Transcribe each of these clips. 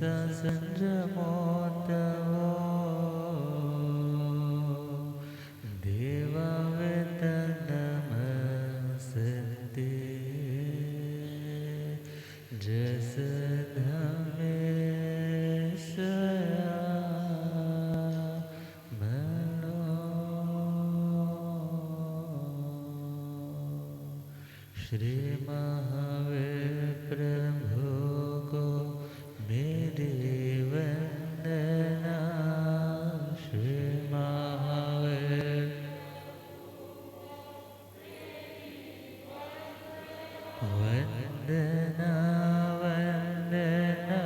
संजमोतवो देवावेतनमस्ते जसधमेशया मनो श्री महावीर प्रभु को मेरी वंदना। श्री महावीर वंदना वंदना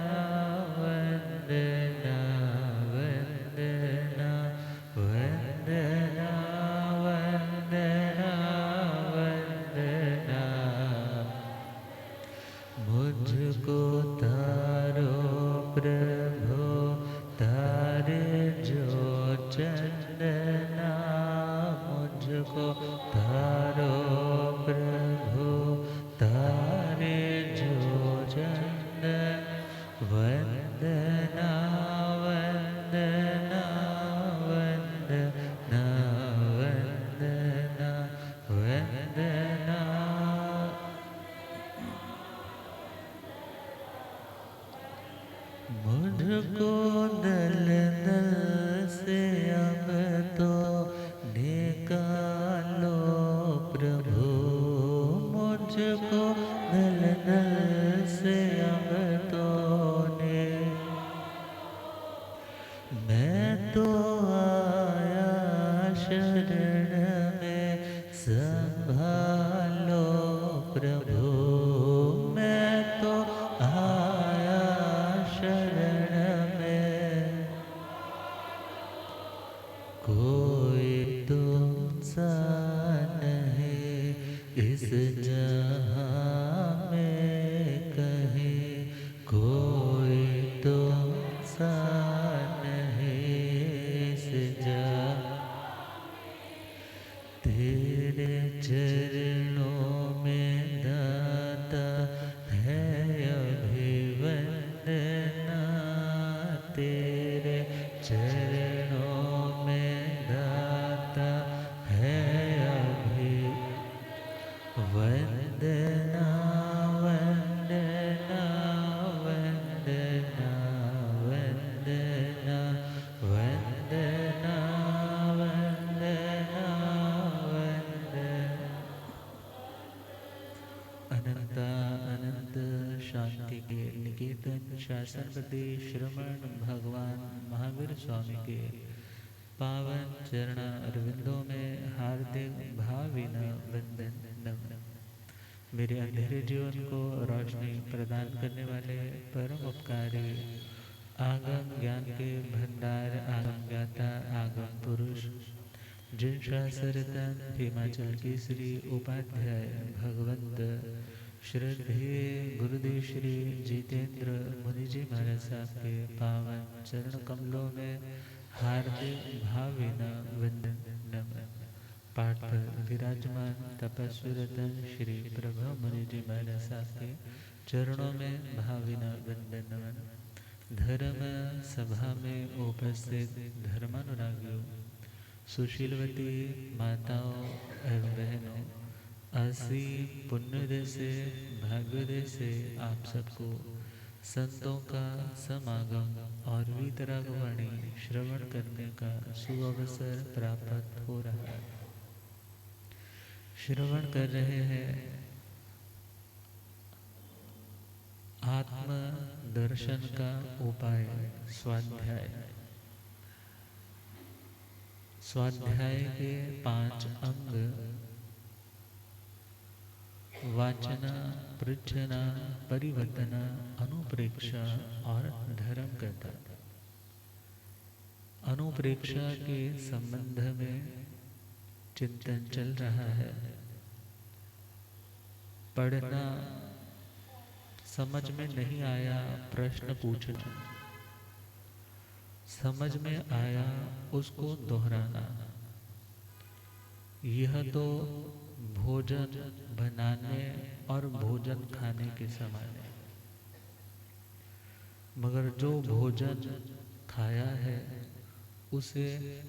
वंदना वंदना वंदना वंदना वंदना। मुझको तारो प्रभु तारे जो चंदना। मुझको तारो प्रभु तारे जो चंदन। वंदना वंदना वंदना वंदना वंदना। मुझको दल दल से अब तो निकालो प्रभु। मुझको दल दल से अब तो मैं तो आया शरण में संभालो प्रभु। मैं तो आया शरण में कोई तुमसा नहीं इस जहां में कहीं। कोई तुमसा नहीं इस जहां। तेरे चरणों में दाता है अभिवंदना। तेरे चरणों में दाता है अभिवंदना। वंदना वंदना वंदना वंदना वंदना वंदना। अनंत अनंत शांति के निकेतन शासनपति श्रमण भगवान महावीर स्वामी के पावन चरण अरविंदों में हार्दिक भावभीनी वंदन नमन। मेरे अंधेरे जीवन को रोशनी प्रदान करने वाले परम उपकारी आगम ज्ञान के भंडार आगम ज्ञाता आगम पुरुष जिन शास्त्ररत्न हिमाचल केसरी उपाध्याय भगवंत श्रद्धेय गुरुदेव श्री जितेंद्र मुनि जी महाराज साहब के पावन चरण कमलों में हार्दिक भावभीनी वंदन नमन। पाठ पर विराजमान तपस्वी रतन श्री प्रभु मुनि जी महाराज साहब के चरणों में भावभीनी वंदन नमन। धर्म सभा में उपस्थित धर्मानुरागियों, सुशीलवती माताओं एवं बहनों, असीम पुण्योदय से भाग्योदय से आप सबको संतों का समागम और वीतरागवाणी श्रवण करने का सुअवसर प्राप्त हो रहा है। श्रवण कर रहे हैं आत्म दर्शन का उपाय स्वाध्याय। स्वाध्याय के 5 अंग वाचना, पृच्छना, परिवर्तना, अनुप्रेक्षा और धर्म करता। अनुप्रेक्षा के संबंध में चिंतन चल रहा है। पढ़ना समझ में नहीं आया प्रश्न पूछना, समझ में आया उसको दोहराना। यह तो भोजन बनाने और भोजन खाने के समान है। मगर जो भोजन खाया है उसे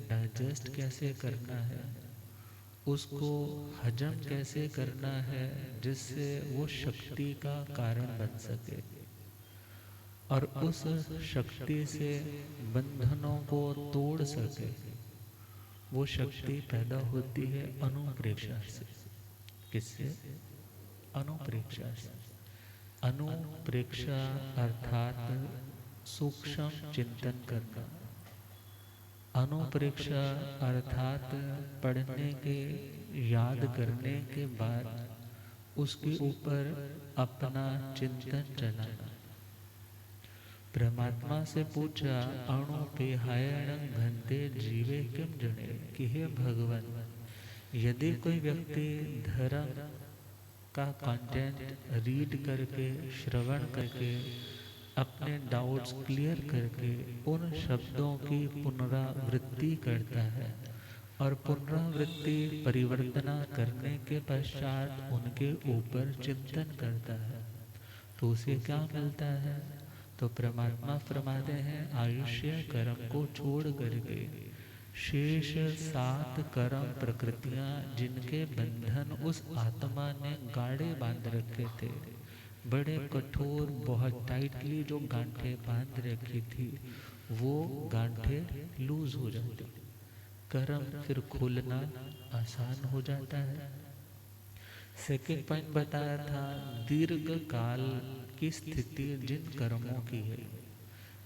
डाइजेस्ट कैसे करना है, उसको हजम कैसे करना है, जिससे वो शक्ति का कारण बन सके और उस शक्ति से बंधनों को तोड़ सके। वो शक्ति पैदा होती है अनुप्रेक्षा से। किससे? अनुप्रेक्षा से। अनुप्रेक्षा अर्थात सूक्ष्म चिंतन करना। अनुप्रेक्षा अर्थात पढ़ने के, याद करने के बाद उसके ऊपर अपना चिंतन चलाना। परमात्मा से पूछा, अणु पेहायण घंटे जीवे किम जने, कि हे भगवान, यदि कोई व्यक्ति धर्म का कंटेंट रीड करके, श्रवण करके, अपने डाउट्स क्लियर करके उन शब्दों की पुनरावृत्ति करता है और पुनरावृत्ति परिवर्तना करने के पश्चात उनके ऊपर चिंतन करता है, तो उसे क्या मिलता है? तो परमात्मा फरमाते हैं, आयुष्य कर्म को छोड़ करके शेष 7 कर्म प्रकृतियां जिनके बंधन उस आत्मा ने गाढ़े बांध रखे थे, बड़े कठोर, बहुत टाइटली जो गांठें बांध रखी थी, वो गांठें लूज हो जाती, कर्म फिर खोलना आसान हो जाता है। सेकेंड पॉइंट बताया था, दीर्घ काल की स्थिति जिन कर्मों की है,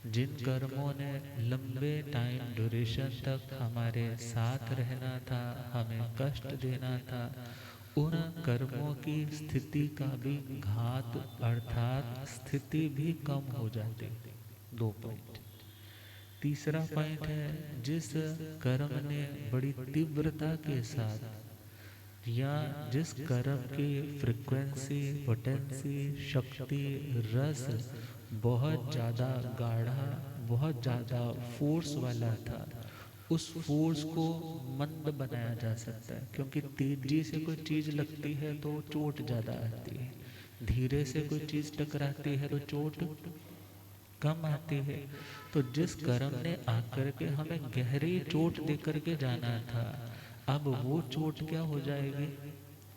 जिन कर्मों ने लंबे टाइम ड्यूरेशन तक हमारे साथ रहना था, हमें कष्ट देना था, उन कर्मों की स्थिति का भी घात अर्थात स्थिति भी कम हो जाती। 2 पॉइंट। तीसरा पॉइंट है, जिस कर्म ने बड़ी तीव्रता के साथ या जिस कर्म की फ्रीक्वेंसी, पोटेंसी, शक्ति, रस बहुत ज़्यादा गाढ़ा, बहुत ज़्यादा फोर्स वाला था, उस फोर्स को मंद बनाया जा सकता है। क्योंकि तेजी से कोई चीज़ लगती है तो चोट ज़्यादा आती है, धीरे से कोई चीज़ टकराती है तो चोट कम आती है। तो जिस कर्म ने आकर के हमें गहरी चोट देकर के जाना था, अब वो चोट क्या हो जाएगी?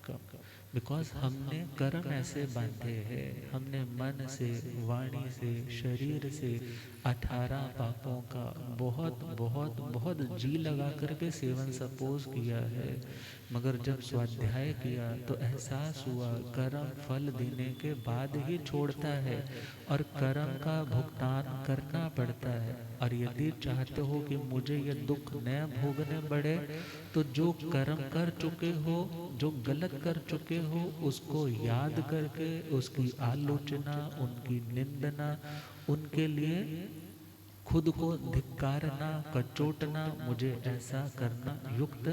कम। बिकॉज हमने कर्म ऐसे बांधे हैं, हमने मन से, वाणी से, शरीर से 18 पापों का बहुत बहुत बहुत जी लगा करके सेवन सपोज किया है। मगर जब स्वाध्याय किया तो एहसास हुआ कर्म फल देने के बाद ही छोड़ता है और कर्म का भुगतान करना पड़ता है। और यदि चाहते हो कि मुझे ये दुख न भोगने पड़े, तो जो कर्म कर चुके हो, जो गलत कर चुके हो, उसको याद करके उसकी आलोचना, उनकी निंदना, उनके लिए खुद को धिक्कारना, कचोटना, मुझे ऐसा करना युक्त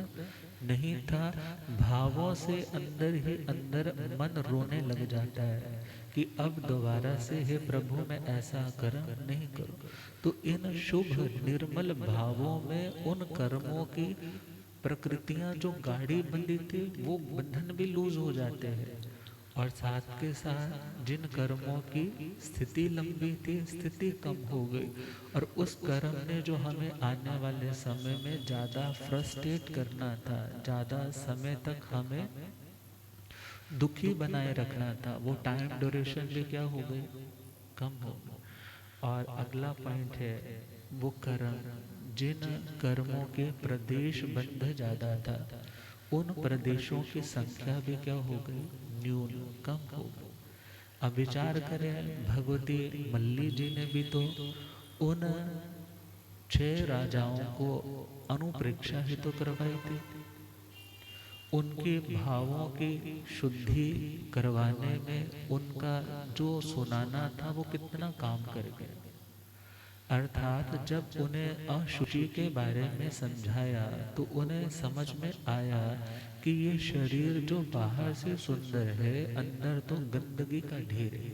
नहीं था। भावों से अंदर ही अंदर मन रोने लग जाता है कि अब दोबारा से हे प्रभु मैं ऐसा कर्म नहीं करूं। तो इन शुभ निर्मल भावों में उन कर्मों की प्रकृतियां जो गाढ़ी बंधी थी, वो बंधन भी लूज हो जाते हैं। और साथ के साथ जिन कर्मों की स्थिति लंबी थी, स्थिति कम हो गई। और उस कर्म ने जो हमें आने वाले समय में ज़्यादा फ्रस्ट्रेट करना था, ज़्यादा समय तक हमें दुखी बनाए रखना था, वो टाइम ड्यूरेशन भी क्या हो गई? कम हो गई। और अगला पॉइंट है, वो कर्म जिन कर्मों के प्रदेश बंध ज़्यादा था, उन प्रदेशों की संख्या भी क्या हो गई? न्यून, कम हो गई। अब विचार करें, भगवती मल्ली जी ने भी तो उन 6 राजाओं को अनुप्रेक्षा ही तो करवाई थी। उनके भावों की शुद्धि करवाने में उनका जो सुनाना था वो कितना काम कर गया। अर्थात जब उन्हें अशुचि के बारे में समझाया तो उन्हें समझ में आया कि ये शरीर जो बाहर से सुंदर है, अंदर तो गंदगी का ढेर है।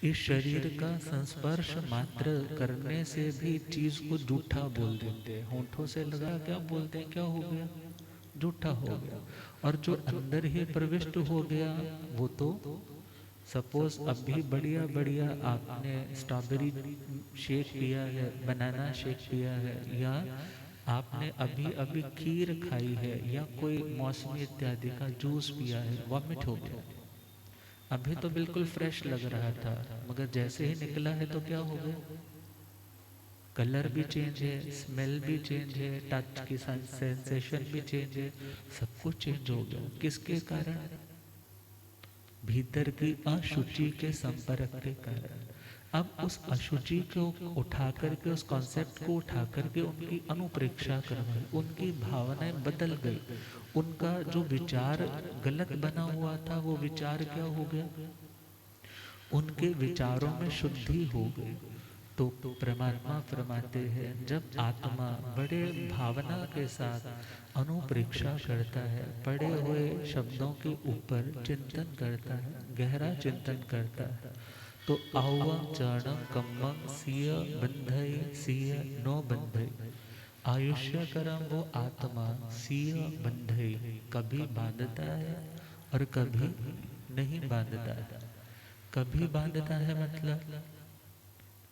इस शरीर का संस्पर्श मात्र करने से भी चीज को झूठा बोल देते हैं। होंठों से लगा क्या बोलते हैं, क्या हो गया? झूठा हो गया। और जो अंदर ही प्रविष्ट हो गया वो तो सपोज अभी बढ़िया बढ़िया आपने स्ट्रॉबेरी शेक पिया है, बनाना शेक पिया है, या आपने अभी अभी खीर खाई है, या कोई मौसमी इत्यादि का जूस पिया है, वॉमिट हो गया। अभी तो बिल्कुल फ्रेश लग रहा था, मगर जैसे ही निकला है तो क्या हो गया? कलर भी चेंज है, स्मेल भी चेंज है, टच की सेंसेशन भी चेंज है, सब कुछ चेंज हो गया। किसके कारण? भीतर की अशुचि के संपर्क के कारण। अब उस अशुचि को उठा करके, उस कॉन्सेप्ट को उठा करके उनकी अनुप्रेक्षा करवाई, उनकी भावनाएं बदल गई, उनका जो विचार गलत बना हुआ था वो विचार क्या हो गया? उनके विचारों में शुद्धि हो गई। तो परमात्मा फरमाते हैं, जब आत्मा बड़े भावना के साथ अनुप्रेक्षा करता है, पढ़े हुए शब्दों के ऊपर चिंतन करता है, गहरा चिंतन करता है, तो आउवं चरणम कम्मं सिय बंधई सिय नो बंधई। आयुष्य करम वो आत्मा सिय बंधई, कभी बांधता है और कभी नहीं बांधता है। कभी बांधता है मतलब,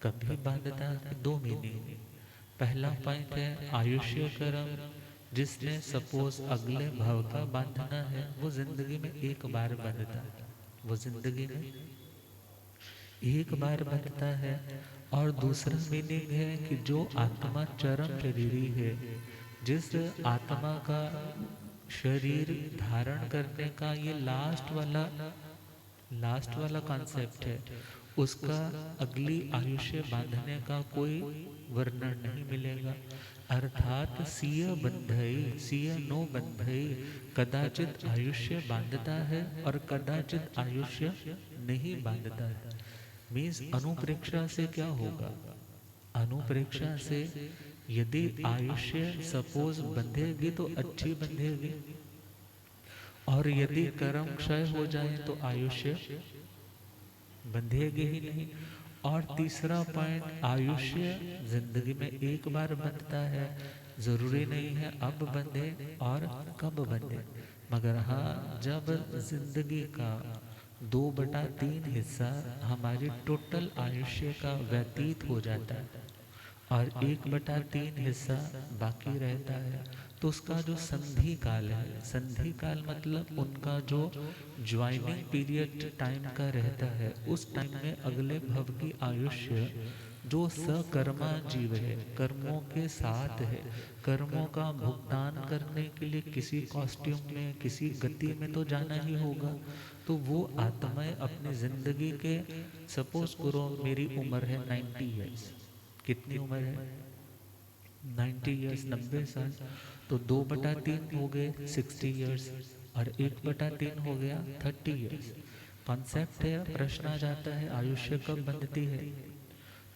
कभी बांधता है दो मीनिंग। पहला पॉइंट है आयुष्य कर्म, जिसने सपोज अगले भव का बांधना है, वो जिंदगी में एक बार बंधता है, वो जिंदगी में एक बार बंधता है। और दूसरा मीनिंग है कि जो आत्मा चरम शरीरी है, जिस आत्मा का शरीर धारण करने का ये लास्ट वाला कॉन्सेप्ट है, उसका अगली आयुष्य बांधने का कोई वर्णन नहीं मिलेगा। अर्थात सिय बंधई सिय नो बंधई, कदाचित आयुष्य बांधता है और कदाचित आयुष्य नहीं बांधता है। मीन्स अनुप्रेक्षा से क्या होगा? अनुप्रेक्षा से यदि आयुष्य सपोज बंधेगी तो अच्छी बंधेगी, और यदि कर्म क्षय हो जाए तो आयुष्य बंधेगी ही नहीं। और तीसरा पॉइंट, आयुष्य जिंदगी में एक बार बंधता है, जरूरी नहीं है अब बंधे और कब बंधे, मगर हाँ, जब जिंदगी का 2/3 हिस्सा हमारी टोटल आयुष्य का व्यतीत हो जाता है और 1/3 हिस्सा बाकी रहता है, तो उसका जो संधि काल है, संधि काल मतलब उनका जो ज्वाइनिंग पीरियड टाइम का रहता है, उस टाइम में अगले भव की आयुष्य जो सकर्मा जीव है, कर्मों के साथ है, कर्मों का भुगतान करने के लिए किसी कॉस्ट्यूम में, किसी गति में तो जाना ही होगा। तो वो आत्माएं अपनी जिंदगी के, सपोज करो मेरी उम्र है 90 ईयर्स, कितनी उम्र है? 90 ईयर्स, 90 साल। तो 2/3 हो गए 60 ईयर्स, और 1/3 हो गया 30 ईयर्स। कॉन्सेप्ट है, प्रश्न आ जाता है आयुष्य कब बंधती है?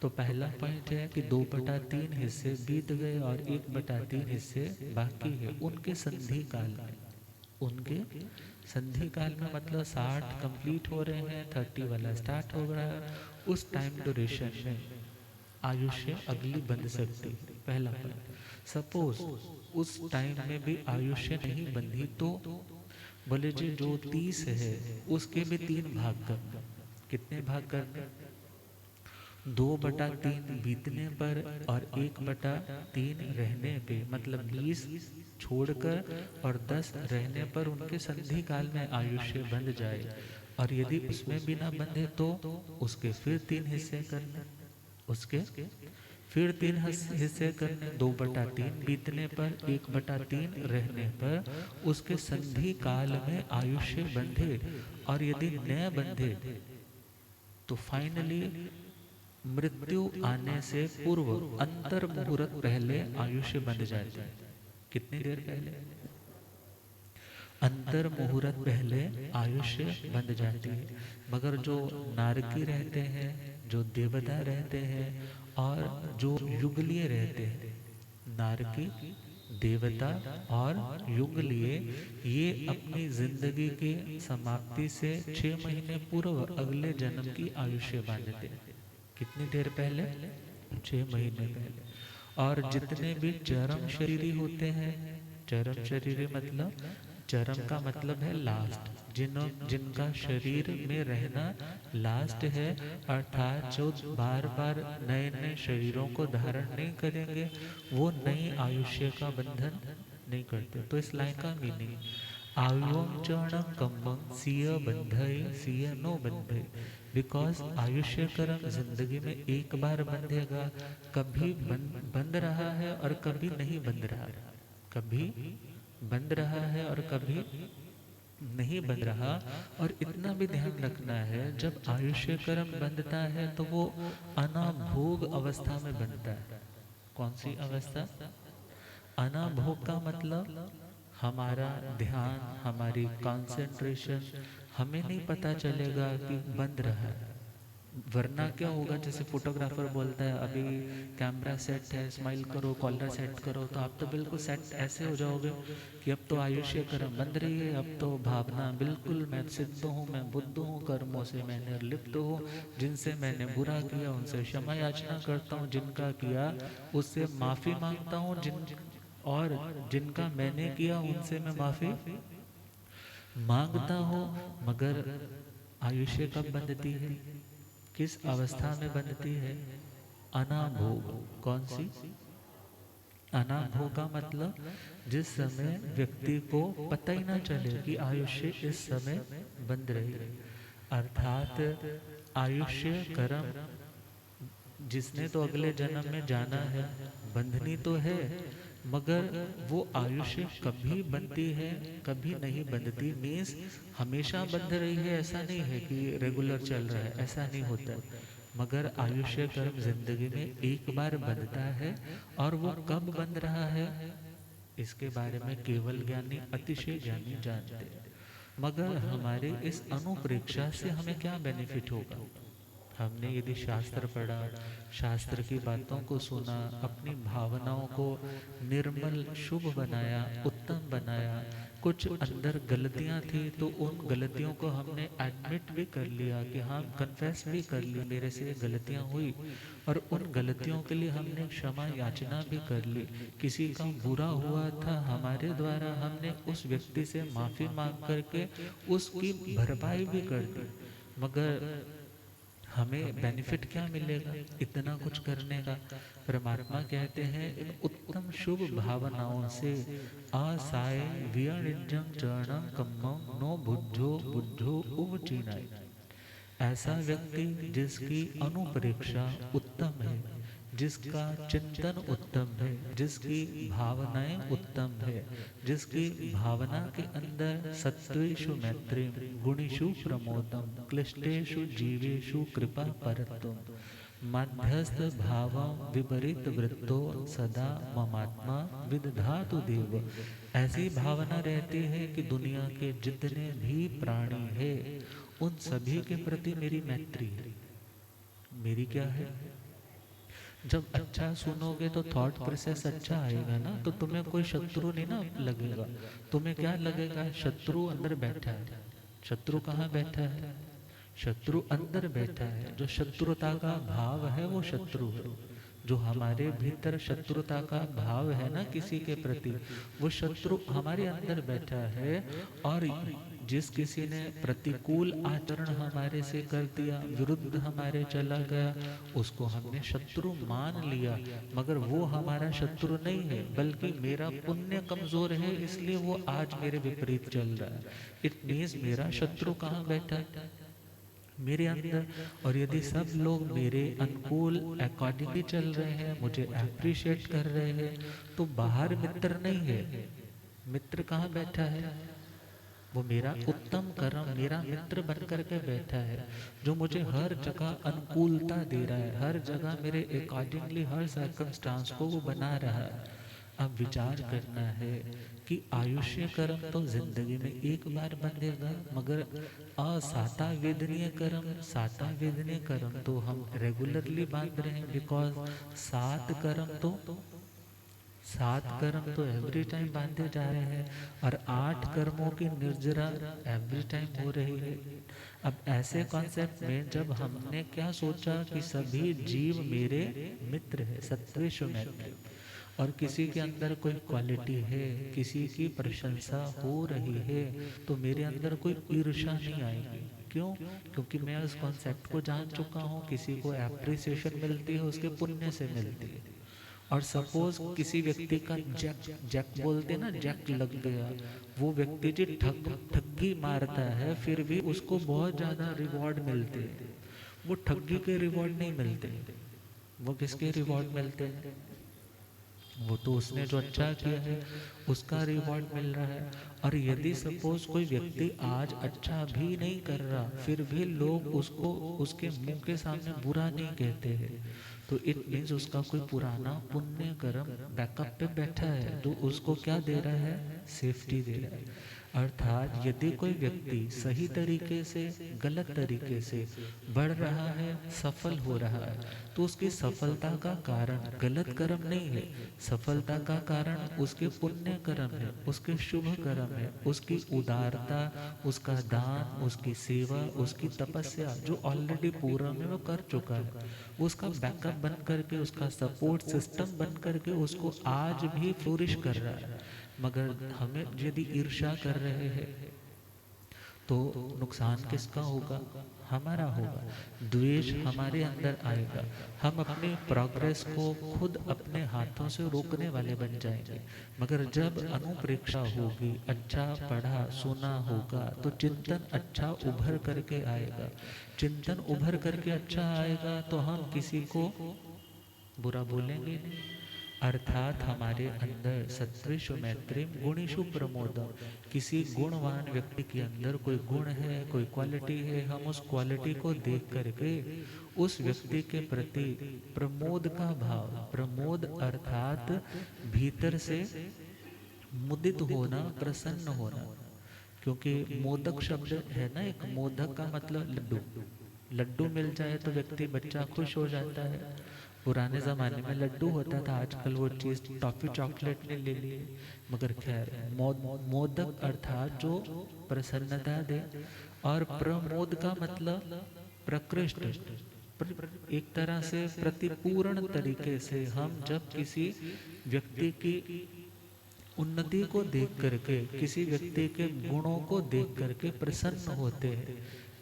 तो पहला पॉइंट है कि 2/3 हिस्से बीत गए और 1/3 हिस्से बाकी है उनके संधि काल में। उनके संधि काल में मतलब 60 कंप्लीट हो रहे हैं, 30 वाला स्टार्ट हो रहा है, उस टाइम ड्यूरेशन में आयुष्य अगली बंध सकती है। पहला पॉइंट। सपोज उस टाइम में भी आयुष्य नहीं बंधी तो बोले जी जो 30 है उसके भी 3 भाग करना। कितने भाग करना? 2/3 बीतने पर और 1/3 रहने पे, मतलब 20 छोड़कर और 10 रहने पर उनके संधि काल में आयुष्य बंध जाए। और यदि उसमें भी ना बंधे तो उसके फिर 3 हिस्से करने, उसके फिर 3 हिस्से करने, 2/3 बीतने पर, 1/3 रहने पर उसके संधि काल में आयुष्य बंधे। और यदि न बंधे तो फाइनली मृत्यु आने से पूर्व अंतर मुहूर्त पहले आयुष्य बंध जाता है। कितनी देर पहले? अंतर मुहूर्त पहले आयुष्य बंध जाती है। मगर जो नारकी रहते हैं, जो देवता रहते हैं और जो युगलीय रहते हैं, नारकी, देवता और युगलीय, ये अपनी जिंदगी की समाप्ति से 6 महीने पूर्व अगले जन्म की आयुष्य बांधते हैं। कितनी देर पहले? 6 महीने पहले। और जितने भी चरम शरीरी होते हैं, चरम शरीरी मतलब चरम का मतलब है लास्ट, जिनका शरीर में रहना लास्ट है, अर्थात जो बार बार नए नए शरीरों को धारण नहीं करेंगे, वो नई आयुष्य का बंधन नहीं करते। तो इस लाइन का मीनिंग, आयुम चरणम कम्बम सिय बंधई सिय नो बंधई, बिकॉज आयुष्य कर्म जिंदगी में एक बार बंधेगा, कभी बंध रहा है और कभी नहीं बंध रहा, कभी बंध रहा है और कभी नहीं बंध रहा। और इतना भी ध्यान रखना है, जब आयुष्य कर्म बंधता है तो वो अनाभोग अवस्था में बनता है। कौन सी अवस्था? अनाभोग का मतलब हमारा ध्यान, हमारी कंसंट्रेशन, हमें नहीं पता चलेगा कि बंद रहा है। वरना क्या होगा, जैसे फोटोग्राफर बोलता है अभी कैमरा सेट है, स्माइल करो, कॉलर सेट करो, तो आप तो बिल्कुल सेट ऐसे हो जाओगे कि अब तो आयुष्य कर्म बंध रही है, अब तो भावना बिल्कुल मैं सिद्ध हूँ, मैं बुद्ध हूँ, कर्मों से मैं निर्लिप्त हूँ, जिनसे मैंने बुरा किया उनसे क्षमा याचना करता हूँ, जिनका किया उससे माफ़ी मांगता हूँ, और जिनका मैंने किया उनसे मैं माफ़ी मांगता हूँ। मगर आयुष्य कब बंधती है, किस अवस्था में बंधती है? अनाभोग। कौन सी? अनाभोग का मतलब जिस समय व्यक्ति को पता ही ना चले कि आयुष्य इस समय बंध रही है, अर्थात आयुष्य कर्म जिसने तो अगले जन्म में जाना है, बंधनी तो है, मगर वो आयुष्य कभी बनती है कभी नहीं बंधती। मीन्स हमेशा बंध रही है ऐसा नहीं है कि रेगुलर चल रहा है, ऐसा नहीं होता। मगर आयुष्य कर्म जिंदगी में एक बार बंधता है, और वो कब बंध रहा है इसके बारे में केवल ज्ञानी, अतिशय ज्ञानी जानते हैं। मगर हमारे इस अनुप्रेक्षा से हमें क्या बेनिफिट होगा? हमने यदि शास्त्र पढ़ा, शास्त्र की बातों को सुना, अपनी भावनाओं को निर्मल शुभ बनाया, उत्तम बनाया, कुछ अंदर गलतियां थी तो उन गलतियों को हमने एडमिट भी कर लिया कि हाँ, कन्फेस भी कर ली मेरे से ये गलतियां हुई, और उन गलतियों के लिए हमने क्षमा याचना भी कर ली। किसी का बुरा हुआ था हमारे द्वारा, हमने उस व्यक्ति से माफ़ी मांग करके उसकी भरपाई भी कर दी। मगर हमें बेनिफिट क्या मिलेगा इतना कुछ करने का? परमात्मा कहते हैं, इन उत्तम शुभ भावनाओं से आसाय वियणिजं चरणं कम्मं नो बुद्धो बुद्धो उवचीनाय। ऐसा व्यक्ति जिसकी अनुप्रेक्षा उत्तम है, जिसका चिंतन उत्तम है, जिसकी भावनाएं उत्तम है, जिसकी भावना के अंदर सत्वेषु मैत्री, गुणेषु प्रमोदम, क्लिष्टेषु जीवेषु कृपा परत्वम, मध्यस्थ भाव विपरीत वृत्तो सदा ममात्मा विदधातु देव। ऐसी भावना रहती है कि दुनिया के जितने भी प्राणी है उन सभी के प्रति मेरी मैत्री है। मेरी क्या है? जब अच्छा सुनोगे तो थॉट प्रोसेस अच्छा आएगा ना, तो तुम्हें कोई शत्रु नहीं ना लगेगा। तुम्हें क्या लगेगा? शत्रु अंदर बैठा है। शत्रु कहाँ बैठा है? शत्रु अंदर बैठा है। जो शत्रुता का भाव है वो शत्रु है। जो हमारे भीतर शत्रुता का भाव है ना किसी के प्रति, वो शत्रु हमारे अंदर बैठा है। और जिस किसी ने प्रतिकूल आचरण हमारे से कर दिया, विरुद्ध हमारे चला गया, उसको हमने शत्रु मान लिया, मगर वो हमारा शत्रु नहीं है, बल्कि मेरा पुण्य कमजोर है इसलिए वो आज मेरे विपरीत चल रहा है। इट मीन्स मेरा शत्रु कहाँ बैठा है? मेरे अंदर। और यदि सब लोग मेरे अनुकूल अकॉर्डिंगली चल रहे हैं, मुझे अप्रिशिएट कर रहे हैं, तो बाहर मित्र नहीं है। मित्र कहाँ बैठा है? वो मेरा उत्तम कर्म मेरा मित्र बन करके बैठा है, जो मुझे हर जगह अनुकूलता दे रहा है, हर जगह मेरे अकॉर्डिंगली हर सर्कमस्टांस को वो बना रहा है। अब विचार करना है कि आयुष्य कर्म तो जिंदगी में एक बार बंधेगा, मगर असाता वेदनीय कर्म, साता वेदनीय कर्म तो हम रेगुलरली बांध रहे हैं। बिकॉज सात कर्म तो एवरी टाइम बांधे जा रहे हैं, और 8 कर्मों की निर्जरा एवरी टाइम हो रही है। अब ऐसे कॉन्सेप्ट में जब हमने क्या सोचा कि सभी जीव मेरे मित्र है, सत्वेषु मैत्री, और किसी के अंदर कोई क्वालिटी है, किसी की प्रशंसा हो रही है, तो मेरे अंदर कोई ईर्ष्या नहीं आएगी। क्यों? क्योंकि मैं उस कॉन्सेप्ट को जान चुका हूँ। किसी को एप्रिसिएशन मिलती है उसके पुण्य से मिलती है। और सपोज किसी व्यक्ति का जैक जैक बोलते ना, जैक लग गया, वो व्यक्ति जी ठगी मारता है, फिर भी उसको बहुत ज्यादा रिवॉर्ड मिलते हैं। वो ठगी के रिवॉर्ड नहीं मिलते, वो किसके रिवॉर्ड मिलते हैं? वो तो उसने जो अच्छा किया है उसका रिवॉर्ड मिल रहा है। और यदि सपोज कोई व्यक्ति आज अच्छा भी नहीं कर रहा, फिर भी लोग उसको उसके मुंह के सामने बुरा नहीं कहते हैं, तो इट मीन्स उसका कोई पुराना पुण्य कर्म बैकअप पे बैठा है, जो उसको क्या दे रहा है? सेफ्टी दे रहा है। अर्थात यदि कोई व्यक्ति सही तरीके से, गलत तरीके से बढ़ रहा है, सफल हो रहा है, तो उसकी सफलता का कारण गलत कर्म नहीं है। सफलता का कारण उसके पुण्य कर्म है, उसके शुभ कर्म है, उसकी उदारता, उसका दान, उसकी सेवा, उसकी तपस्या जो ऑलरेडी पूरा में वो कर चुका है। उसका बैकअप बन करके, उसका सपोर्ट सिस्टम बन करके उसको आज भी फ्लोरिश कर रहा है। मगर हमें यदि ईर्ष्या कर रहे हैं तो नुकसान किसका होगा? हमारा होगा। द्वेष हमारे अंदर आएगा। हम अपने प्रोग्रेस को खुद अपने हाथों से रोकने वाले बन जाएंगे। मगर जब अनुप्रेक्षा होगी, अच्छा पढ़ा सुना होगा, तो चिंतन अच्छा उभर करके आएगा। चिंतन उभर करके अच्छा आएगा तो हम किसी को बुरा बोलेंगे नहीं। अर्थात हमारे अंदर सत्विषु मैत्रीम गुणीषु प्रमोदम। किसी गुणवान व्यक्ति के अंदर कोई गुण है, कोई क्वालिटी है, हम उस क्वालिटी को देख करके उस व्यक्ति के प्रति प्रमोद का भाव, प्रमोद अर्थात भीतर से मुदित होना, प्रसन्न होना। क्योंकि मोदक शब्द है ना, एक मोदक का मतलब लड्डू। लड्डू मिल जाए तो व्यक्ति, बच्चा खुश हो जाता है। पुराने ज़माने में लड्डू होता था, आजकल वो चीज़ टॉफ़ी चॉकलेट ने ले ली है। मगर खैर, मोदक अर्थात जो प्रसन्नता दे। और प्रमोद का मतलब प्रकृष्ट, एक तरह से प्रतिपूर्ण तरीके से हम जब किसी व्यक्ति की उन्नति को देख करके, किसी व्यक्ति के गुणों को देख करके प्रसन्न होते हैं।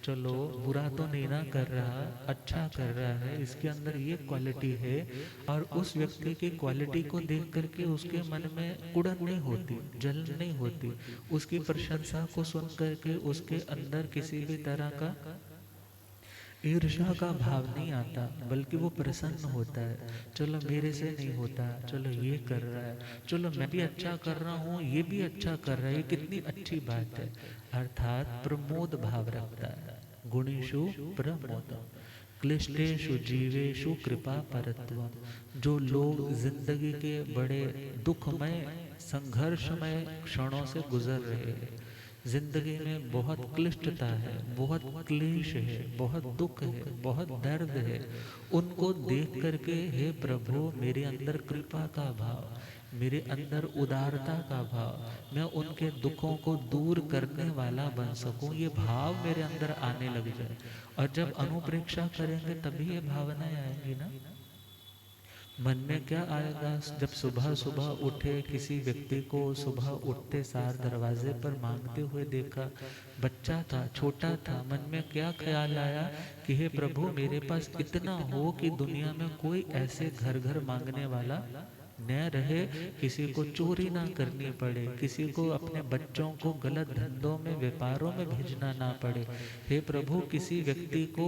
चलो, बुरा तो नहीं ना कर रहा, अच्छा कर रहा है, इसके अंदर ये क्वालिटी है। और उस व्यक्ति की क्वालिटी को देख करके उसके मन में कुड़न नहीं होती, जलन नहीं होती। उसकी प्रशंसा को सुन करके उसके अंदर किसी भी तरह का ईर्ष्या का भाव नहीं आता, बल्कि वो प्रसन्न होता है। चलो, मेरे से नहीं होता, चलो ये कर रहा है, चलो मैं भी अच्छा कर रहा हूँ, ये भी अच्छा कर रहा है, ये कितनी अच्छी बात है। अर्थात प्रमोद भाव रखता है। गुणेषु प्रमोद, क्लिष्टेषु जीवेषु कृपा परत्व। जो लोग जिंदगी के बड़े दुखमय, संघर्षमय क्षणों से गुजर रहे हैं, जिंदगी में बहुत क्लिष्टता है, बहुत क्लेश है, बहुत दुख है, बहुत दर्द है, उनको देख करके हे प्रभु मेरे अंदर कृपा का भाव, मेरे अंदर उदारता का भाव, मैं उनके दुखों को दूर करने वाला बन सकूं, ये भाव मेरे अंदर आने लग जाए। और जब अनुप्रेक्षा करेंगे तभी ये भावनाएं आएंगी ना। मन में क्या आएगा? जब सुबह सुबह उठे, किसी व्यक्ति को सुबह उठते सार दरवाजे पर मांगते हुए देखा, बच्चा था, छोटा था, मन में क्या ख्याल आया कि हे प्रभु मेरे पास इतना हो कि दुनिया में कोई ऐसे घर घर मांगने वाला न रहे, किसी को चोरी ना करनी पड़े, किसी को अपने बच्चों को गलत धंधों में, व्यापारों में भेजना ना पड़े। हे प्रभु, किसी व्यक्ति को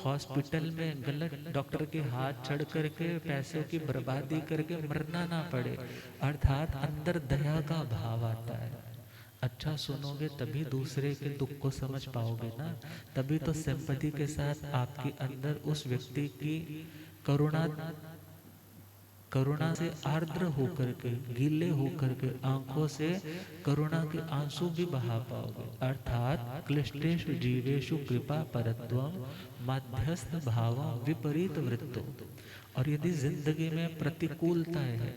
हॉस्पिटल में गलत डॉक्टर के हाथ चढ़ करके पैसों की बर्बादी करके मरना ना पड़े। अर्थात अंदर दया का भाव आता है। अच्छा सुनोगे तभी दूसरे के दुख को समझ पाओगे ना, तभी तो सिंपैथी के साथ आपके अंदर उस व्यक्ति की करुणा, करुणा से आर्द्र होकर के, गीले होकर के आंखों से करुणा के आंसू भी बहा पाओगे। अर्थात क्लिष्टेषु जीवेषु कृपा परत्वम मध्यस्थ भाव विपरीत वृत्तो। और यदि जिंदगी में प्रतिकूलताएं हैं,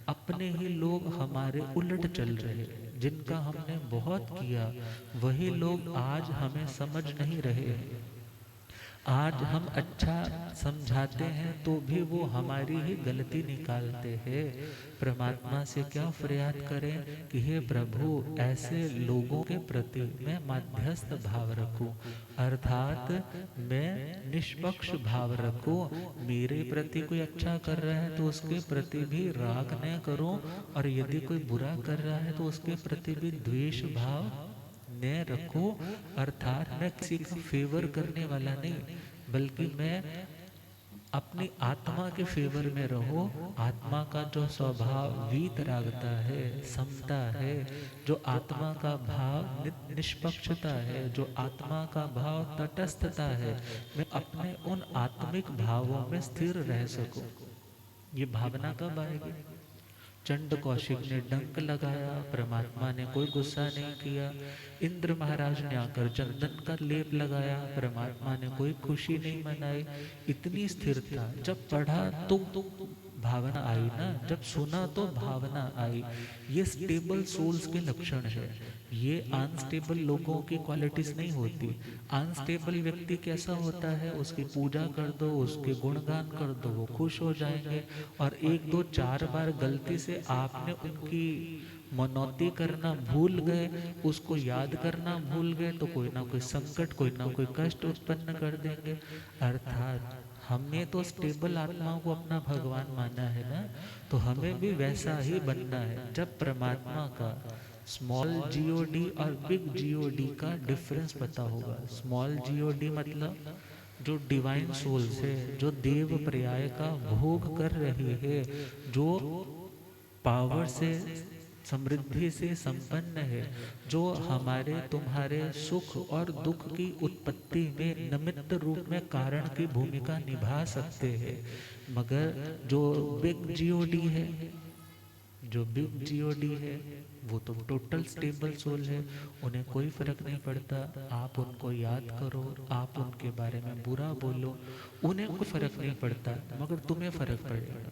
अपने ही लोग हमारे उलट चल रहे, जिनका हमने बहुत किया, वही लोग आज हमें समझ नहीं रहे हैं। आज हम अच्छा समझाते हैं तो भी वो हमारी ही गलती निकालते हैं। परमात्मा से क्या फरियाद करें कि हे प्रभु, ऐसे लोगों के प्रति मैं मध्यस्थ भाव रखूं, अर्थात मैं निष्पक्ष भाव रखूं। मेरे प्रति कोई अच्छा कर रहा है तो उसके प्रति भी राग न करूं, और यदि कोई बुरा कर रहा है तो उसके प्रति भी द्वेष भाव न रखो। अर्थात मैं किसी का फेवर करने वाला नहीं, बल्कि मैं अपनी आत्मा के फेवर में रहो। आत्मा का जो स्वभाव वीतरागता है, समता है, जो आत्मा का भाव निष्पक्षता है, जो आत्मा का भाव तटस्थता है, मैं अपने उन आत्मिक भावों में स्थिर रह सकूं। ये भावना कब आएगी? चंड कौशिक ने डंक लगाया, परमात्मा ने कोई गुस्सा नहीं किया। इंद्र महाराज ने आकर चंदन का लेप लगाया, परमात्मा ने कोई खुशी नहीं मनाई। इतनी स्थिरता, जब पढ़ा तो भावना आई ना, जब सुना तो भावना आई। ये स्टेबल सोल्स के लक्षण है। ये अनस्टेबल लोगों की क्वालिटीज नहीं होती। अनस्टेबल व्यक्ति कैसा होता है? उसकी पूजा कर दो, उसके गुणगान कर दो, वो खुश हो जाएंगे। और एक दो चार बार गलती से आपने उनकी मनौती करना भूल गए, उसको याद करना भूल गए, तो कोई ना कोई संकट, कोई ना कोई कष्ट उत्पन्न कर देंगे। अर्थात हमने तो स्टेबल आत्माओं को अपना भगवान माना है ना, तो हमें भी वैसा ही बनना है। जब परमात्मा का स्मॉल जीओडी और बिग जीओडी का डिफरेंस पता होगा। स्मॉल जीओडी मतलब जो डिवाइन सोल्स है, जो देव पर्याय का भोग कर रही है, जो पावर से, समृद्धि से संपन्न है, जो हमारे तुम्हारे सुख और दुख की उत्पत्ति में निमित्त रूप में कारण की भूमिका निभा सकते हैं। मगर जो बिग जीओडी है, जो बिग जीओडी है, वो तो टोटल स्टेबल सोल है। उन्हें कोई फर्क नहीं पड़ता, आप उनको याद करो, आप उनके बारे में बुरा बोलो, उन्हें कोई फर्क नहीं पड़ता। मगर तुम्हें फर्क पड़ेगा।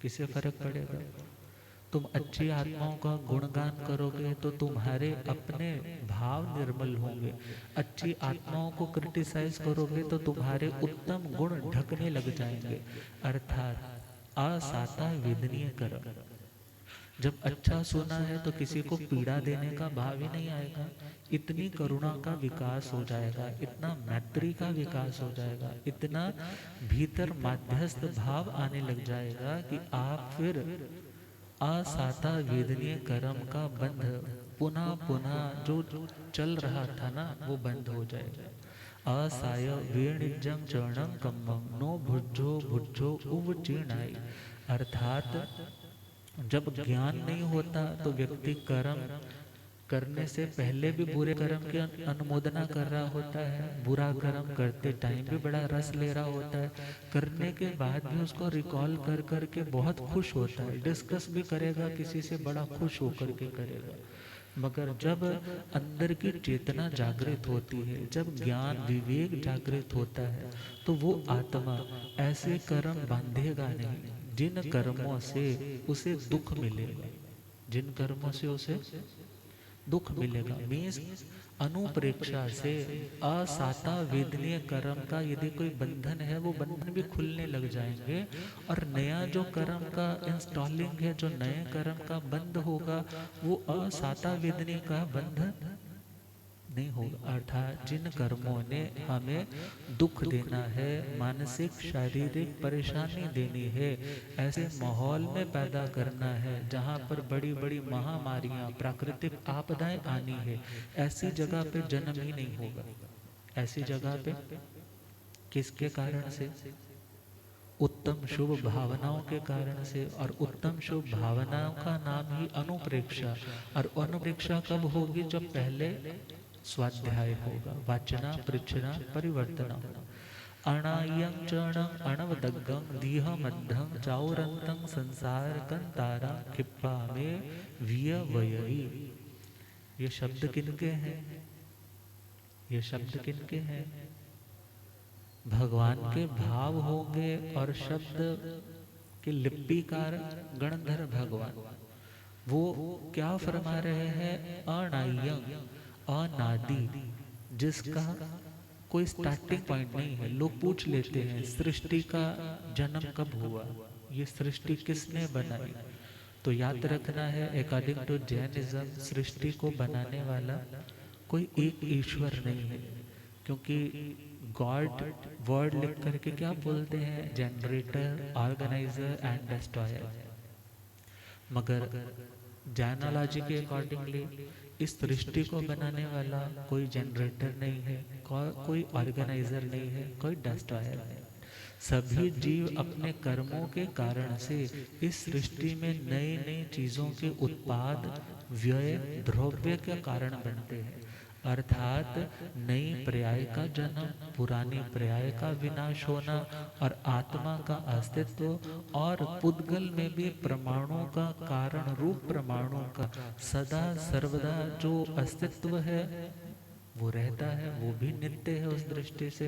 किसे फर्क पड़ेगा? तुम अच्छी आत्माओं का गुणगान करोगे तो तुम्हारे अपने भाव निर्मल होंगे। अच्छी आत्माओं को क्रिटिसाइज करोगे तो तुम्हारे उत्तम गुण ढकने लग जाएंगे। अर्थात असाता वेदनीय कर्म। जब अच्छा सुना है तो किसी को पीड़ा देने का भाव ही नहीं आएगा। इतनी करुणा का विकास हो जाएगा, इतना मैत्री का विकास हो जाएगा, इतना भीतर मध्यस्थ भाव आने लग जाएगा कि आप फिर असाता वेदनीय कर्म का बंध पुनः पुनः जो चल रहा था ना, वो बंद हो जाएगा। असाय वेणिजम चरणम कम्मम नो भुज्जो भुज्जो उव चीर्णाई। अर्थात जब ज्ञान नहीं होता तो व्यक्ति कर्म करने से पहले भी बुरे कर्म की अनुमोदना कर रहा होता है, बुरा कर्म करते टाइम भी बड़ा रस ले रहा होता है, करने के बाद भी उसको रिकॉल कर करके बहुत खुश होता है, डिस्कस भी करेगा किसी से, बड़ा खुश होकर के करेगा। मगर जब अंदर की चेतना जागृत होती है, जब ज्ञान विवेक जागृत होता है, तो वो आत्मा ऐसे कर्म बांधेगा नहीं जिन कर्मों से उसे दुख मिलेगा। जिन कर्मों से उसे दुख मिलेगा मीन्स अनुप्रेक्षा से असाता वेदनीय कर्म का यदि कोई बंधन है, वो बंधन भी खुलने लग जाएंगे। और नया जो कर्म का इंस्टॉलिंग है, जो नए कर्म का बंध होगा, वो असाता वेदनीय का बंधन नहीं होगा। अर्थात जिन कर्मों ने हमें दुख देना है, मानसिक शारीरिक परेशानी देनी है, ऐसे माहौल में पैदा करना है जहाँ पर बड़ी बड़ी महामारियाँ, प्राकृतिक आपदाएं आनी है, ऐसी जगह पे जन्म ही नहीं होगा। ऐसी जगह पे किसके कारण से? उत्तम शुभ भावनाओं के कारण से। और उत्तम शुभ भावनाओं का नाम ही अनुप्रेक्षा। और अनुप्रेक्षा कब होगी? जब पहले स्वाध्याय होगा, वाचना पृच्छना परिवर्तन। अणायं चरणं अणवदग्गं दीह मध्यं चाउरंतं संसार कंतारा क्षिप्पा में विय वयई। ये शब्द किनके हैं? ये शब्द किनके हैं? भगवान के भाव होंगे और शब्द के लिपिकार गणधर भगवान। वो क्या फरमा रहे हैं? अनायं, अनादि, जिसका कोई स्टार्टिंग पॉइंट नहीं है। लोग पूछ लेते हैं सृष्टि का जन्म कब हुआ, ये सृष्टि किसने बनाई। तो याद रखना है, अकॉर्डिंग टू जैनिज्म सृष्टि को बनाने वाला कोई एक ईश्वर नहीं है, क्योंकि गॉड वर्ड लिख करके क्या बोलते हैं, जनरेटर, ऑर्गेनाइजर एंड डिस्ट्रॉयर। मगर जैनोलॉजी के अकॉर्डिंगली इस सृष्टि को बनाने वाला कोई जनरेटर नहीं है, कोई ऑर्गेनाइजर नहीं है, कोई डिस्ट्रॉयर है। सभी जीव अपने कर्मों के कारण से इस सृष्टि में नई नई चीजों के उत्पाद, व्यय, द्रव्य के कारण बनते हैं। अर्थात नई पर्याय का जन्म, पुरानी पर्याय का विनाश होना और आत्मा का अस्तित्व और पुद्गल में भी परमाणु का कारण रूप परमाणु का सदा सर्वदा जो अस्तित्व है वो रहता है, वो भी नित्य है उस दृष्टि से।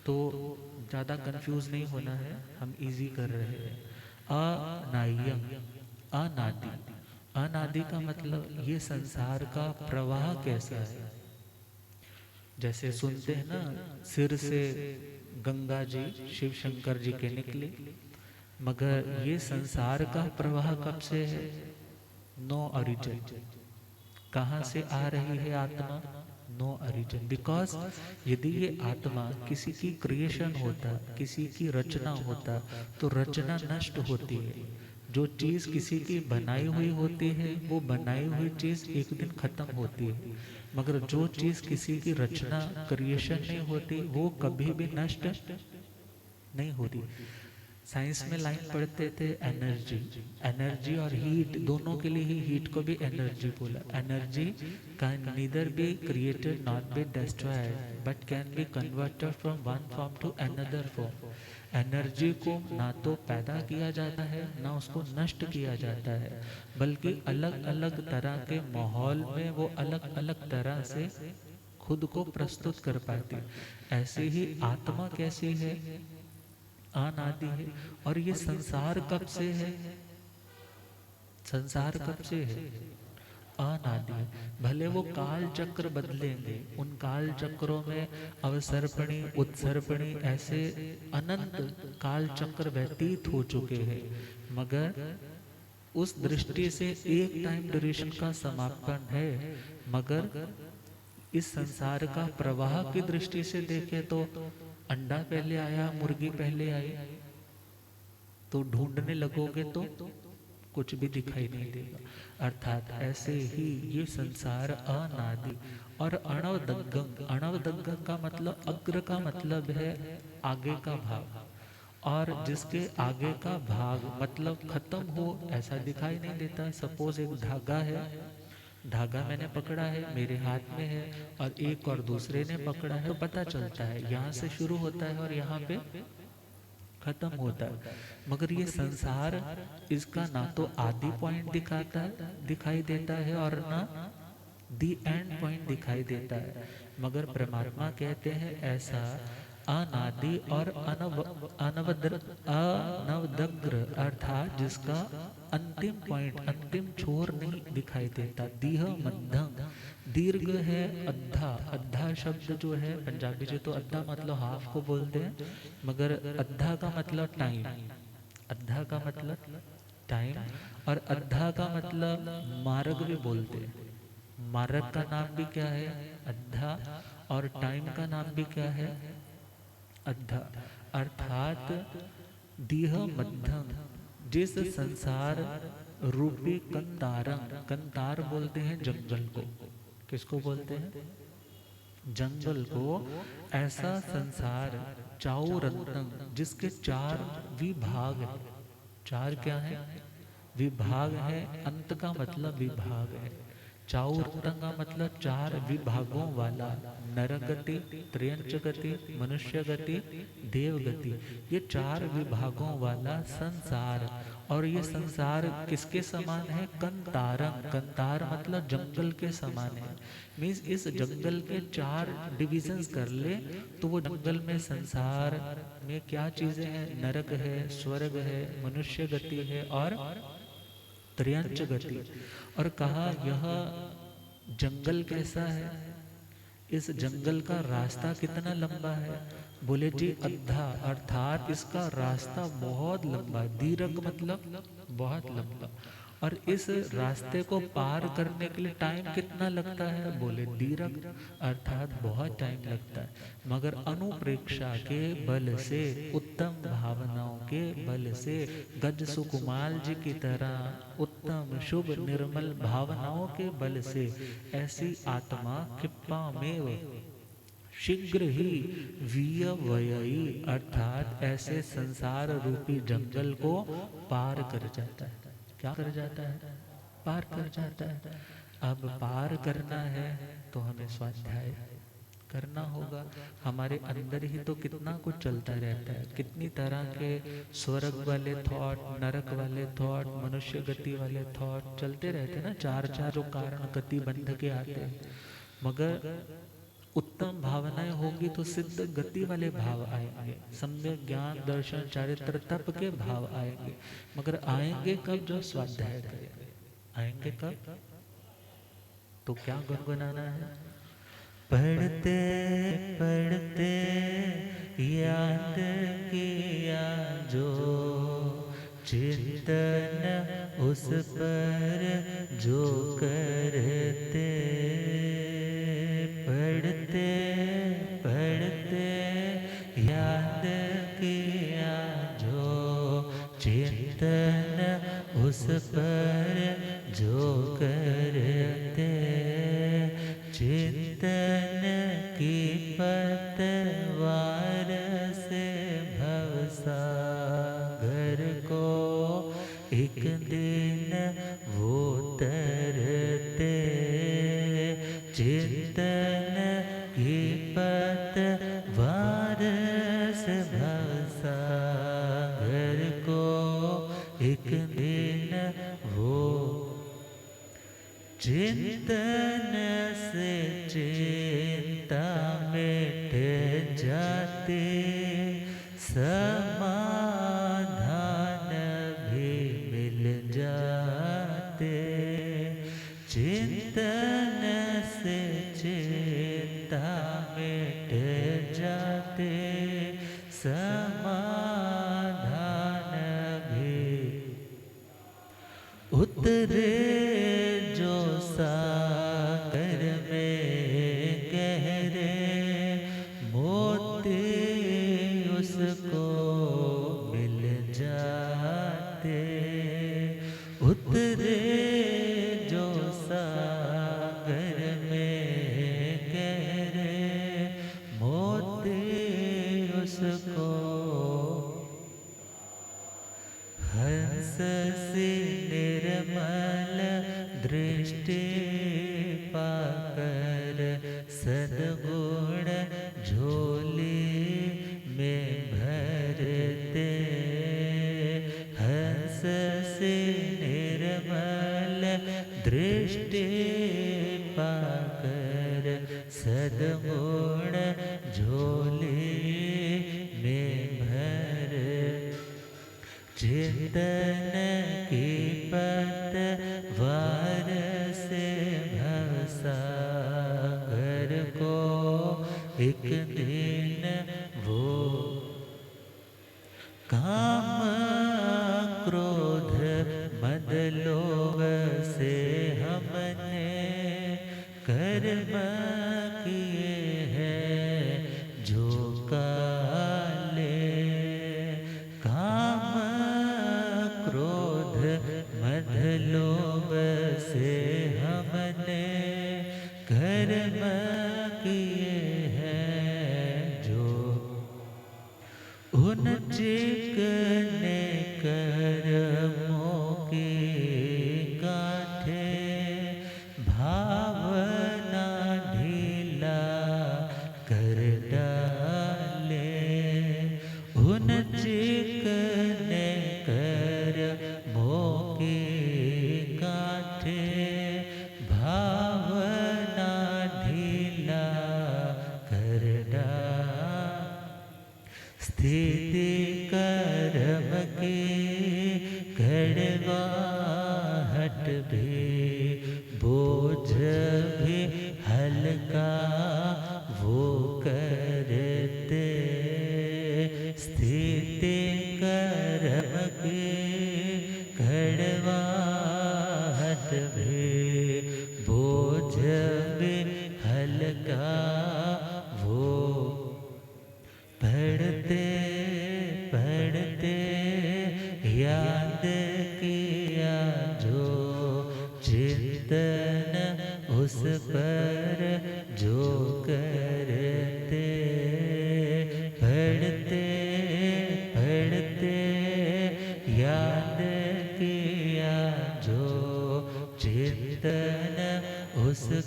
तो ज़्यादा कंफ्यूज नहीं होना है, हम इजी कर रहे हैं। अनायम, अनादि। अनादि का मतलब ये संसार का प्रवाह कैसा है। जैसे सुनते हैं ना, सिर से गंगा जी शिव शंकर जी के निकले, मगर ये संसार का प्रवाह कब से है, नो ओरिजिन। कहाँ से आ रही है आत्मा, नो ओरिजिन। बिकॉज यदि ये आत्मा किसी की क्रिएशन होता, किसी की रचना होता, तो रचना नष्ट होती है। जो चीज किसी की बनाई हुई होती है वो बनाई हुई चीज एक दिन खत्म होती है, मगर जो चीज किसी की रचना क्रिएशन नहीं होती वो कभी भी नष्ट नहीं होती। साइंस में लाइन पढ़ते थे, एनर्जी, एनर्जी और हीट दोनों के लिए ही हीट को भी एनर्जी बोला। Energy can neither be created not be destroyed but can be converted from one form to another form. Energy को ना तो पैदा किया जाता है ना उसको नष्ट किया जाता है, बल्कि अलग अलग तरह के माहौल में वो अलग अलग तरह से खुद को प्रस्तुत कर पाती। ऐसे ही आत्मा कैसी है, अनादि है। और ये संसार कब से है, संसार कब से है, अनादि। भले वो काल चक्र बदलेंगे, उन काल चक्रों में अवसर्पणी, उत्सर्पणी, ऐसे अनंत काल चक्र व्यतीत हो चुके हैं, मगर उस दृष्टि से एक टाइम ड्यूरेशन का समापन है। मगर इस संसार का प्रवाह की दृष्टि से देखें तो अंडा पहले आया, मुर्गी पहले आई, तो ढूंढने लगोगे तो कुछ भी दिखाई नहीं देगा। अर्थात ऐसे ही ये संसार अनादि और अणवदग्गम। अणवदग्गम का मतलब, अग्र का मतलब है आगे का भाग, और जिसके आगे का भाग मतलब खत्म हो ऐसा दिखाई नहीं देता। सपोज एक धागा है, धागा मैंने पकड़ा है, मेरे हाथ में है, और एक और दूसरे ने पकड़ा है, तो पता चलता है यहाँ से शुरू होता है और यहाँ पे खत्म होता है। मगर ये संसार, इसका ना तो आदि पॉइंट दिखाता है, दिखाई देता है, और ना दी एंड पॉइंट दिखाई देता है। मगर परमात्मा कहते हैं ऐसा अनादि और अनवदग्र, अर्थात जिसका अंतिम पॉइंट, अंतिम छोर नहीं दिखाई देता। दीह मध्यम, दीर्घ है अद्धा। अद्धा शब्द जो है पंजाबी जो, तो अद्धा मतलब हाफ को बोलते हैं, मगर अद्धा का मतलब टाइम, अद्धा का मतलब टाइम, और अद्धा का मतलब मार्ग भी बोलते हैं। मार्ग का नाम भी क्या है, अद्धा, और टाइम का नाम भी क्या है, अद्धा। अर्थात दीह मध्यम, जिस संसार रूपी कंतारम, कंतार बोलते हैं जंगल को, किसको बोलते हैं, जंगल को। ऐसा संसार चाउरंतम, जिसके चार विभाग है। चार क्या है, विभाग है। अंत का मतलब विभाग है। चाउरंतम का मतलब चार विभागों वाला। नरगति, त्र्यंच गति, मनुष्य गति, देव गति, ये चार विभागों वाला संसार। और ये संसार किसके समान है, कंतारम, कंतार मतलब जंगल के समान है। मीन्स इस जंगल के चार डिविजन्स कर ले तो वो जंगल में संसार में क्या चीजें हैं, नरक है, स्वर्ग है, मनुष्य गति है और त्र्यंच गति। और कहा यह जंगल कैसा है, इस जंगल का रास्ता कितना लंबा है? बोले जी अद्धा, अर्थात इसका रास्ता बहुत लंबा है। दीर्घ मतलब बहुत लंबा। और इस रास्ते को पार करने के लिए टाइम कितना लगता है? बोले दीर्घ, अर्थात बहुत टाइम लगता है। मगर अनुप्रेक्षा के बल से, उत्तम भावनाओं के बल से, गज सुकुमार जी की तरह उत्तम शुभ निर्मल भावनाओं के बल से ऐसी आत्मा क्षिप्पा में शीघ्र ही वियवयी, अर्थात ऐसे संसार रूपी जंगल को पार कर जाता है। क्या कर जाता है? पार कर जाता है। अब पार करना है तो हमें स्वाध्याय करना होगा। हमारे अंदर ही तो कितना कुछ चलता रहता है, कितनी तरह के स्वर्ग वाले थॉट, नरक वाले थॉट, मनुष्य गति वाले थॉट चलते रहते हैं ना। चार चार जो कारण गति बंध के आते हैं। मगर उत्तम भावनाएं होंगी तो सिद्ध गति वाले भाव आएंगे, सम्यक ज्ञान दर्शन चारित्र तप के भाव आएंगे। मगर आएंगे कब? जो स्वाध्याय करेंगे। आएंगे कब? तो क्या गुनगुनाना है? पढ़ते पढ़ते याद किया जो, चिंतन उस पर जो करते। पढ़ते पढ़ते याद किया जो, चिंतन उस पर जो करते। चिंतन की पतवार से भवसागर को एक दिन वो तरते। चिंतन की पतवार से भवसागर को एक दिन वो, चिंतन से चिंता मिट जाते, समाधान भी मिल जाते। चिंतन से चिंता मिट जाते, समाधान भी उतरे जो सागर में गहरे, मोती उसको मिल जाते। उतरे जो सागर में गहरे, मोती उसको हंस सी निर्मल दृष्टि पाकर, सद्गुण झोली में भरते। हंस सी निर्मल दृष्टि पाकर, सद्गुण झोली में भर। चिंतन की पतवार से भवसागर को एक दिन वो, काम क्रोध मद लोभ से हमने कर्म किए हैं जो काले। काम क्रोध मद लोभ से हमने कर्म किए हैं जो, उन चिकने कर्मों की गांठें भावना ढीला कर डाले। उन चिकने कर्मों की गांठें भावना ढीला कर डाले। स्थिति कर्म की कड़वाहट भी, बोझ भी हल्का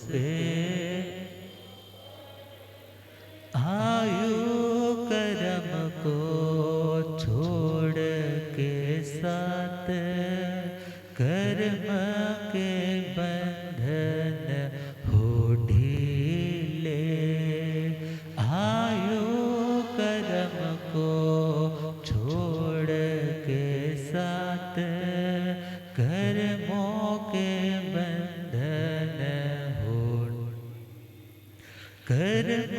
पे आयु कर्म को छोड़ के साथ कर्म के बंधन हो ढीले। आयु कर्म को छोड़ के साथ कर्मों के बंधन हो। कर्म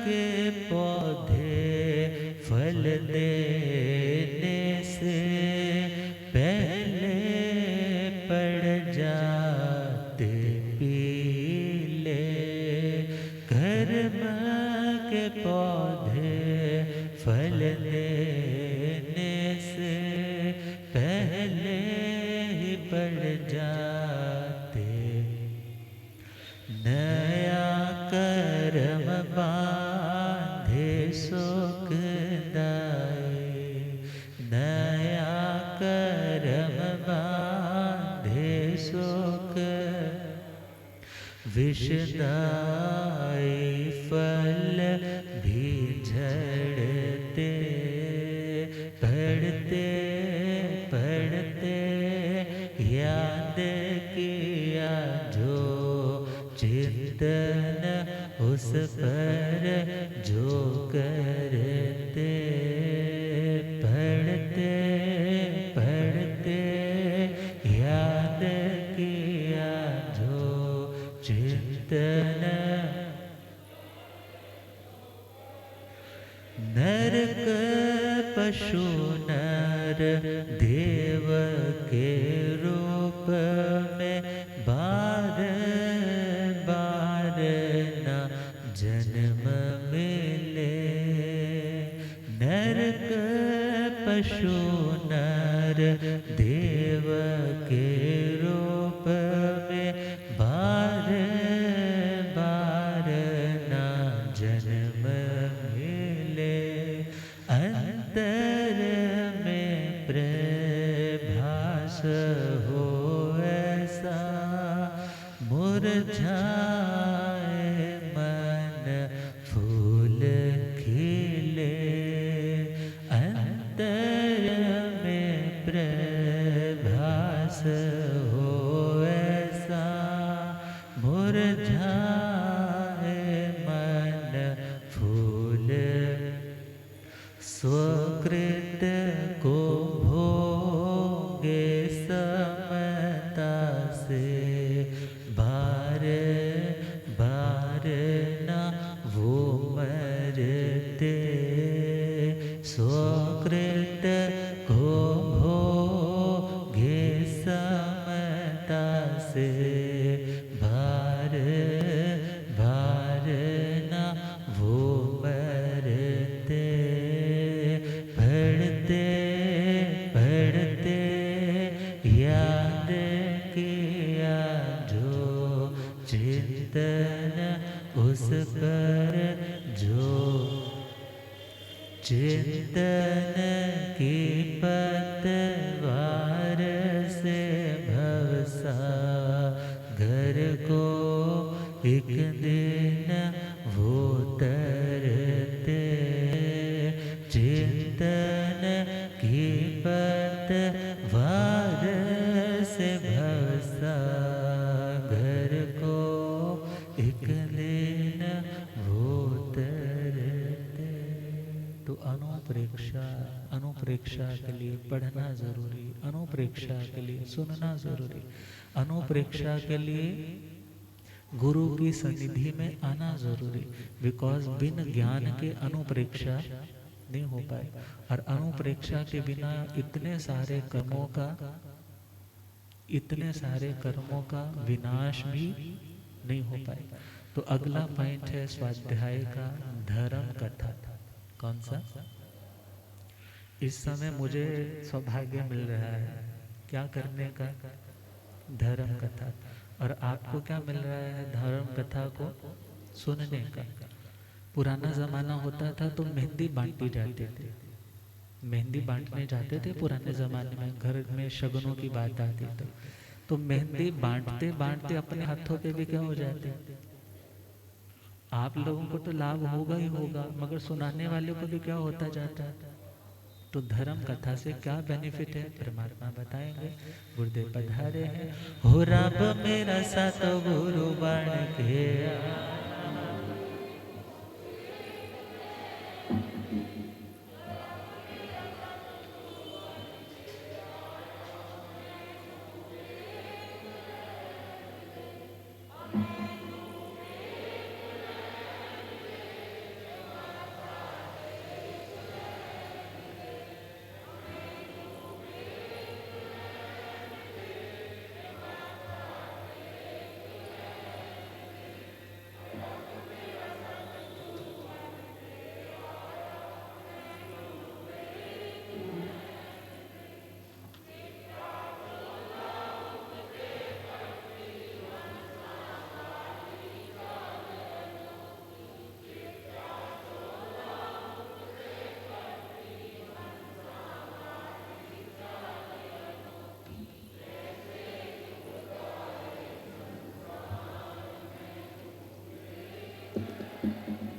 के पौधे फल देने से पहले पड़ जाते पीले। कर्म के पौधे फल देने से पहले ही पड़ जाते। नया कर्म बांधे सुखदाई, नया कर्म बांधे सुख विषदाई। फल भी झड़ते पढ़ते पढ़ते याद किया जो चिंतन उस पर जो करते। पढ़ते पढ़ते याद किया जो चिंतन। नरक पशु नर देव के रूप में बार बार न जन्म मिले। नरक पशु नर देव के रूप में बार बार न जन्म मिले। अंतर में प्रभास हो ऐसा मुरझाए मन फूल खिले। अंतर में प्रभास हो ऐसा मुरझाए मन फूल। स्वकृत को भोगे समता से बार बार न वो मरते। स्वकृत को भोगे समता से बार बार न वो मरते। पढ़ते पढ़ते याद किया जो चिंतन उस पर जो चिंतन की पतवार से भवसागर को एक दिन वो तरते। चिंतन की पतवार से भवसागर को एक दिन वो तरते। तो अनुप्रेक्षा, अनुप्रेक्षा के लिए पढ़ना जरूरी, अनुप्रेक्षा के लिए सुनना जरूरी, अनुप्रेक्षा के लिए गुरु की सन्निधि में आना जरूरी। बिकॉज बिन ज्ञान के अनुप्रेक्षा नहीं हो पाए। और अनुप्रेक्षा के बिना इतने सारे कर्मों का विनाश भी नहीं हो पाए। तो अगला पॉइंट है स्वाध्याय का धर्म कथा। कौन सा? इस समय मुझे सौभाग्य मिल रहा है क्या करने का? धर्म कथा। और आपको क्या मिल रहा है? धर्म कथा को सुनने का। पुराना जमाना होता था तो मेहंदी बांटी जाते थे, मेहंदी बांटने जाते थे पुराने जमाने में। घर में शगनों की बात आती थी तो मेहंदी बांटते बांटते अपने हाथों पे भी क्या हो जाते हैं। आप लोगों को तो लाभ होगा ही होगा, मगर सुनाने वाले को भी क्या होता जाता है। तो धर्म कथा से क्या बेनिफिट है, परमात्मा बताएंगे। गुरुदेव पधारे हैं। हो रब मेरा सत गुरु बन के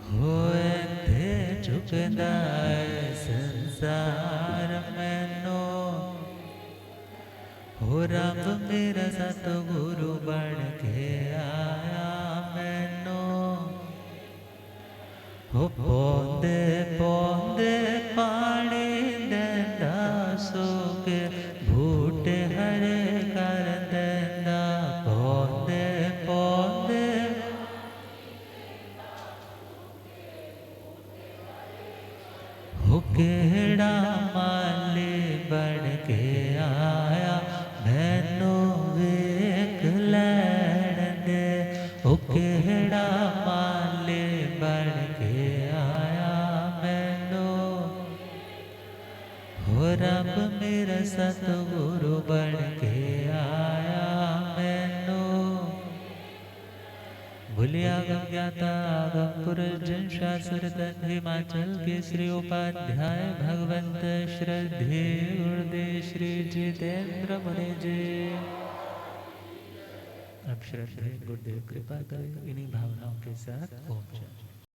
होए थे झुकदा संसार मैनो। हो रब मेरा सतगुरु बन के आया मैनो। हो पौंदे पौंदे पानी देंदा सोके बूटे हरे कर देंदा। पौंदे पौंदे हो केड़ा माली बन के आया मैनू वेख लैण दे। हो केड़ा माली बन के आया मैनू। हो रब मेरा सतगुरु बन के आया मैनू। भूलिया गम ज्ञाता गम पुरुष जन शास्त्र तन हिमाचल के श्री उपाध्याय भगवंत श्रद्धे गुरुदेव श्री जितेंद्र मुनि जी। अब श्रद्धे गुरुदेव कृपा करें इन्हीं भावनाओं के साथ ओम शांति।